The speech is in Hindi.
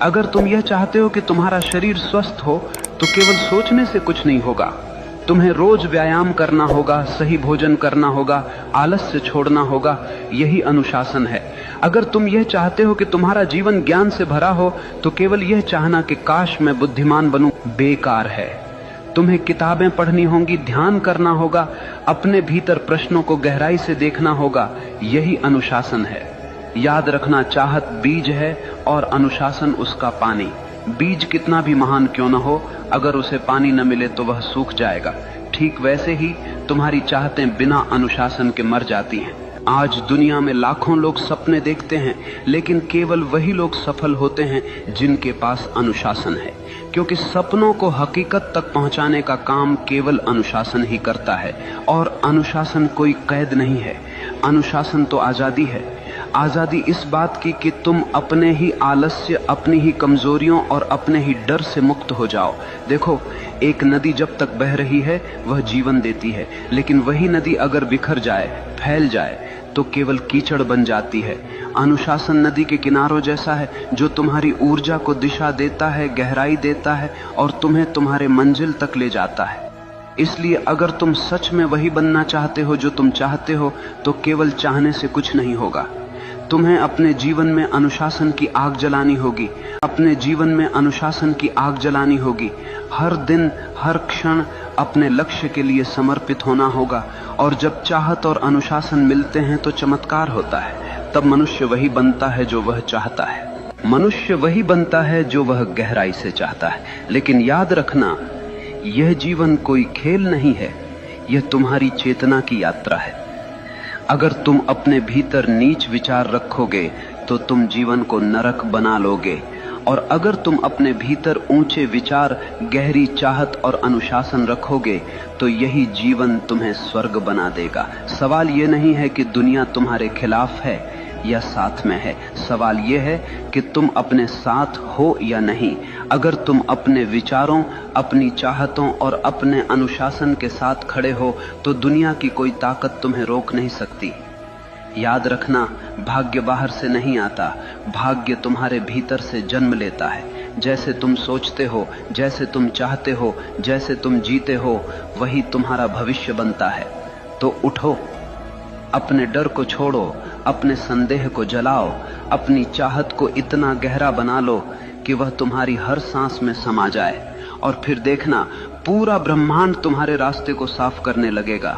अगर तुम यह चाहते हो कि तुम्हारा शरीर स्वस्थ हो तो केवल सोचने से कुछ नहीं होगा। तुम्हें रोज व्यायाम करना होगा, सही भोजन करना होगा, आलस्य छोड़ना होगा। यही अनुशासन है। अगर तुम यह चाहते हो कि तुम्हारा जीवन ज्ञान से भरा हो तो केवल यह चाहना कि काश मैं बुद्धिमान बनूं बेकार है। तुम्हें किताबें पढ़नी होंगी, ध्यान करना होगा, अपने भीतर प्रश्नों को गहराई से देखना होगा। यही अनुशासन है। याद रखना, चाहत बीज है और अनुशासन उसका पानी। बीज कितना भी महान क्यों न हो, अगर उसे पानी न मिले तो वह सूख जाएगा। ठीक वैसे ही तुम्हारी चाहतें बिना अनुशासन के मर जाती हैं। आज दुनिया में लाखों लोग सपने देखते हैं, लेकिन केवल वही लोग सफल होते हैं जिनके पास अनुशासन है, क्योंकि सपनों को हकीकत तक पहुंचाने का काम केवल अनुशासन ही करता है। और अनुशासन कोई कैद नहीं है, अनुशासन तो आजादी है। आजादी इस बात की कि तुम अपने ही आलस्य, अपनी ही कमजोरियों और अपने ही डर से मुक्त हो जाओ। देखो, एक नदी जब तक बह रही है वह जीवन देती है, लेकिन वही नदी अगर बिखर जाए, फैल जाए तो केवल कीचड़ बन जाती है। अनुशासन नदी के किनारों जैसा है जो तुम्हारी ऊर्जा को दिशा देता है, गहराई देता है और तुम्हें तुम्हारे मंजिल तक ले जाता है। इसलिए अगर तुम सच में वही बनना चाहते हो जो तुम चाहते हो तो केवल चाहने से कुछ नहीं होगा। तुम्हें अपने जीवन में अनुशासन की आग जलानी होगी। अपने जीवन में अनुशासन की आग जलानी होगी। हर दिन, हर क्षण अपने लक्ष्य के लिए समर्पित होना होगा। और जब चाहत और अनुशासन मिलते हैं तो चमत्कार होता है। तब मनुष्य वही बनता है जो वह चाहता है। मनुष्य वही बनता है जो वह गहराई से चाहता है। लेकिन याद रखना, यह जीवन कोई खेल नहीं है, यह तुम्हारी चेतना की यात्रा है। अगर तुम अपने भीतर नीच विचार रखोगे तो तुम जीवन को नरक बना लोगे, और अगर तुम अपने भीतर ऊंचे विचार, गहरी चाहत और अनुशासन रखोगे तो यही जीवन तुम्हें स्वर्ग बना देगा। सवाल यह नहीं है कि दुनिया तुम्हारे खिलाफ है या साथ में है, सवाल यह है कि तुम अपने साथ हो या नहीं। अगर तुम अपने विचारों, अपनी चाहतों और अपने अनुशासन के साथ खड़े हो तो दुनिया की कोई ताकत तुम्हें रोक नहीं सकती। याद रखना, भाग्य बाहर से नहीं आता, भाग्य तुम्हारे भीतर से जन्म लेता है। जैसे तुम सोचते हो, जैसे तुम चाहते हो, जैसे तुम जीते हो, वही तुम्हारा भविष्य बनता है। तो उठो, अपने डर को छोड़ो, अपने संदेह को जलाओ, अपनी चाहत को इतना गहरा बना लो कि वह तुम्हारी हर सांस में समा जाए, और फिर देखना पूरा ब्रह्मांड तुम्हारे रास्ते को साफ करने लगेगा।